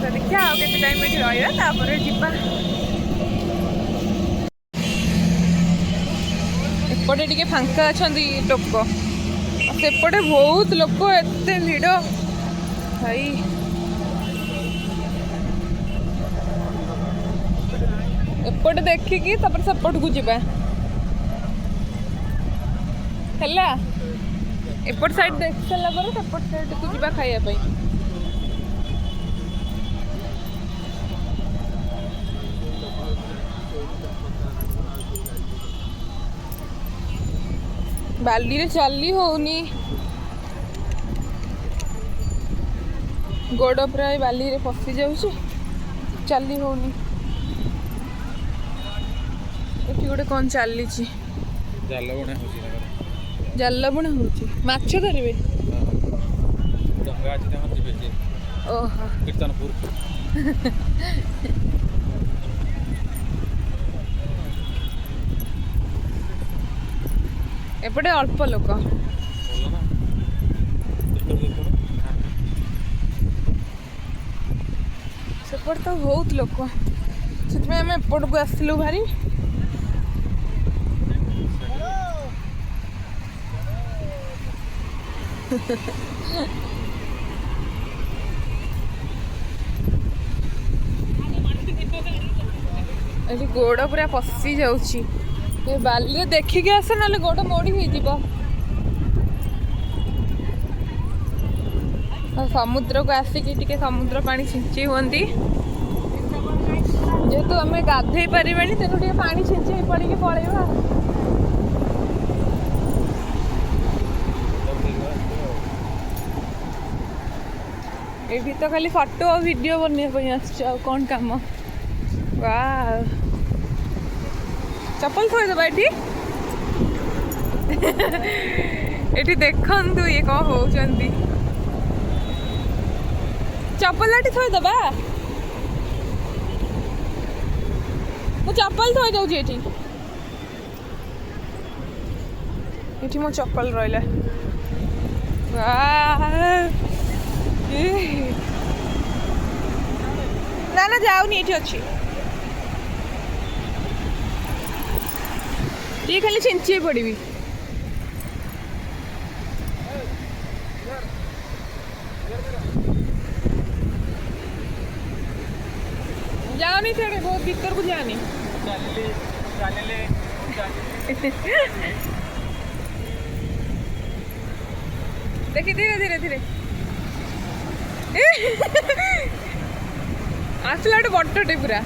ତ ଦେଖିବା ଆଉ କେତେ ଟାଇମ୍ ଏଠି ରହିବା ତାପରେ ଯିବା। ଏପଟେ ଟିକେ ଫାଙ୍କା ଅଛନ୍ତି ଲୋକ, ସେପଟେ ବହୁତ ଲୋକ, ଏତେ ଭିଡ଼ ଭାଇ। ଏପଟେ ଦେଖିକି ତାପରେ ସେପଟକୁ ଯିବା ହେଲା। ଏପଟ ସାଇଡ୍ ଦେଖି ସାରିଲା ପରେ ସେପଟ ସାଇଡ୍କୁ ଯିବା ଖାଇବା ପାଇଁ। ବାଲିରେ ଚାଲି ହଉନି, ଗୋଡ଼ ପ୍ରାୟ ବାଲିରେ ଫସି ଯାଉଛି, ଚାଲି ହଉନି। ଏଠି ଗୋଟେ କ'ଣ ଚାଲିଛି, ଜାଲ ବୁଣା ହେଉଛି ତାଙ୍କର। ଜାଲ ବୁଣା ହଉଛି, ମାଛ ଧରିବେ। ଡଙ୍ଗା ଅଛି ତାଙ୍କର, ଯିବେ ସେ ଓହୋ କୀର୍ତ୍ତନପୁର। ଏପଟେ ଅଳ୍ପ ଲୋକ। ସେପଟେ ତ ବହୁତ ଲୋକ, ସେଥିପାଇଁ ଆମେ ଏପଟକୁ ଆସିଲୁ ଭାରି। ଏଠି ଗୋଡ଼ ପୁରା ପଶି ଯାଉଛି, ଏ ବାଲିରେ ଦେଖିକି ଆସ ନହେଲେ ଗୋଡ଼ ମୋଡ଼ି ହେଇଯିବ। ସମୁଦ୍ରକୁ ଆସିକି ଟିକେ ସମୁଦ୍ର ପାଣି ଛିଞ୍ଚି ହୁଅନ୍ତି, ଯେହେତୁ ଆମେ ଗାଧେଇ ପାରିବାନି ତେଣୁ ଟିକେ ପାଣି ଛିଞ୍ଚି ହେଇ ପଡ଼ିକି ପଳେଇବା। ଏଠି ତ ଖାଲି ଫଟୋ ଆଉ ଭିଡ଼ିଓ ବନେଇବା ପାଇଁ ଆସିଛୁ, ଆଉ କ'ଣ କାମ। ୱାଓ, ଚପଲ ଥୋଇଦେବା ଏଠି। ଏଠି ଦେଖନ୍ତୁ ଇଏ କ'ଣ ହଉଛନ୍ତି। ଚପଲ ଏଠି ଥୋଇଦେବା, ମୁଁ ଚପଲ ଥୋଇ ଦଉଛି ଏଠି। ଏଠି ମୋ ଚପଲ ରହିଲା। ନା ନା ଯାଉନି, ଏଠି ଅଛି। ଟିକେ ଖାଲି ଛିଞ୍ଚି ପଡ଼ିବି। जाओनी छेड़े बहुत भीतर को जानी देखी धीरे धीरे धीरे आसला बट्टे पूरा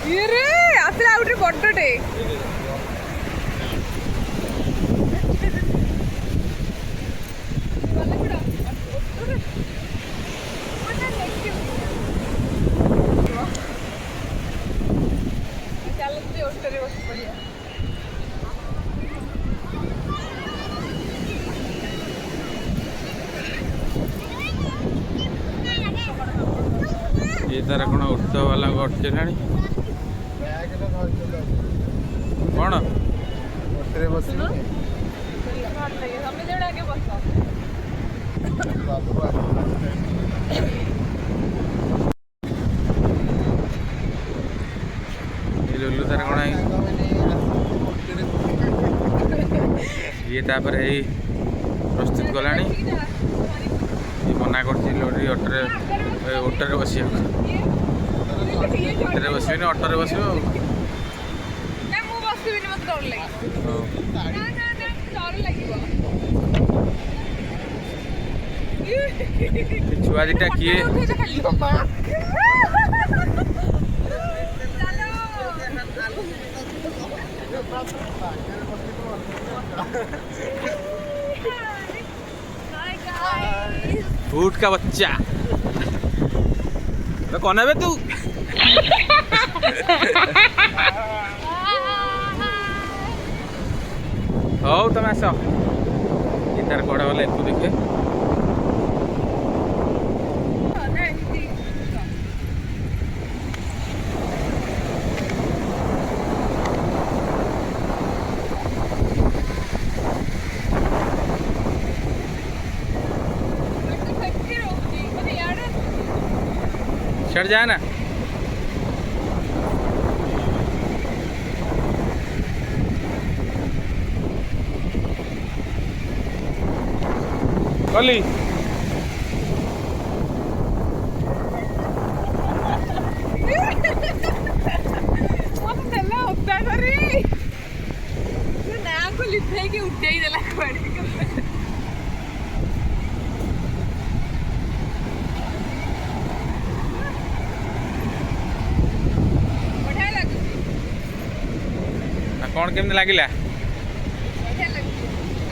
ये आसला आउटे बट्टे ये तार कौन ऑटो वाला अटकेला कौन लुलु तार कौन ये तापर प्रस्तुत कला मना कर अटोरे अटोरे बस अटोरे बस अटोरे बस छुआ दिटा किए भूट का बच्चा तो कौन है बे तू हो तुम आस तार कड़ा वाला एक देखे चढ़ जाए ना। कली मत देला उद्दा करी ना को लिफे के उठे ही देला कुआडे बढ़िया लागु कौन केमती लगिला बढ़िया लागु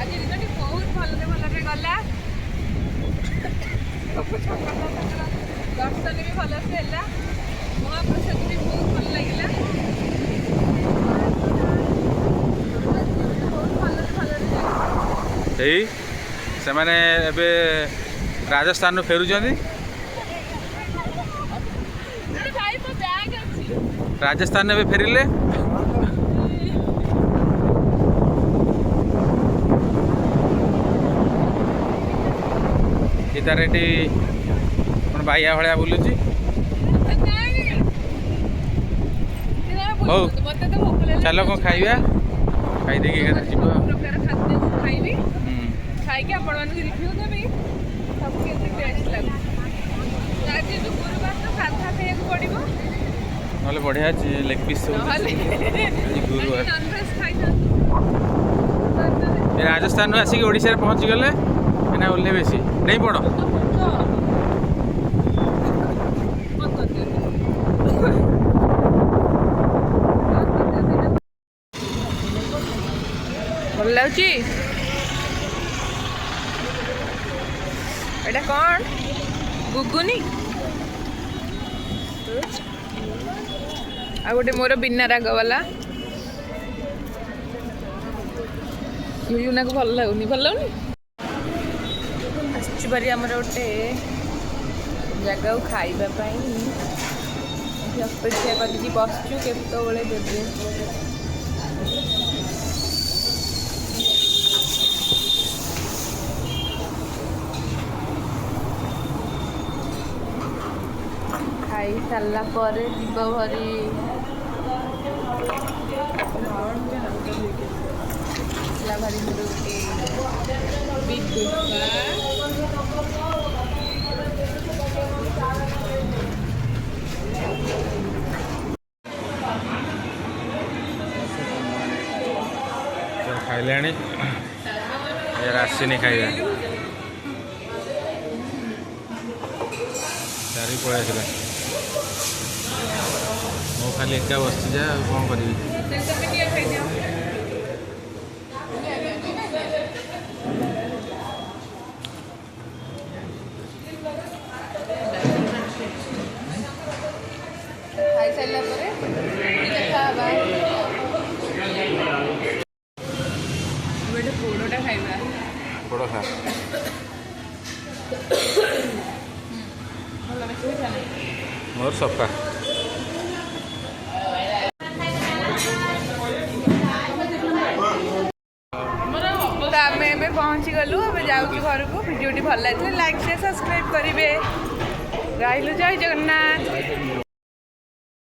आज दिनटी बहुत भलरे गला दर्शन भी भलसे हैला महाप्रसाद भी बहुत भल लगिला यही से माने एबे राजस्थान फेरुचंदी भाई मो बैग अछि राजस्थान एबे फेरिले इतार एटी कौन बाइया भाया बुलुची हौ चलो कौन खाइबा खाई देके जीव प्रकार खाद्य खाइबी खाइके आपण मानक रिव्यू देबी सब केते टेस्ट लागु आज जो गुरुवार तो साधा खाइବାକୁ पड़िबो नले बढ़िया लेग पीस सब गुरुवार नॉनवेज खाइता राजस्थान आसिक ओडिशा रे पहुंची गले एना ओल्ले बेसी नहीं पड़ो ଭଲ ଲାଗୁଛି ଏଇଟା କ'ଣ ଗୁଗୁନି ଆଉ ଗୋଟେ ମୋର ବିନା ରାଗ ବାଲା ୟୁନାକୁ ଭଲ ଲାଗୁନି ଆସିଛୁ ଭାରି ଆମର ଗୋଟେ ଜାଗାକୁ ଖାଇବା ପାଇଁ ଅପେକ୍ଷା କରିକି ବସିଛୁ କେତେବେଳେ ଦେବେ ଖାଇ ସାରିଲା ପରେ ଯିବ ଭରି ଭାରି खाइले आसनी खाइबा चारि पलि आसला मो खाली एका बस जा कौन करी ଖାଇ ସାରିଲା ପରେ ଦେଖା ହେବା ଗୋଟେ ପୋଡ଼ଟା ଖାଇବା बड़ खा ଭଲ ମିଠା मोर सफा तो आम ए पहुँची गलु अब जाऊँ घर को भिडियोटी भल लगे लाइक शेयर सब्सक्राइब करेंगे रही जय जगन्नाथ।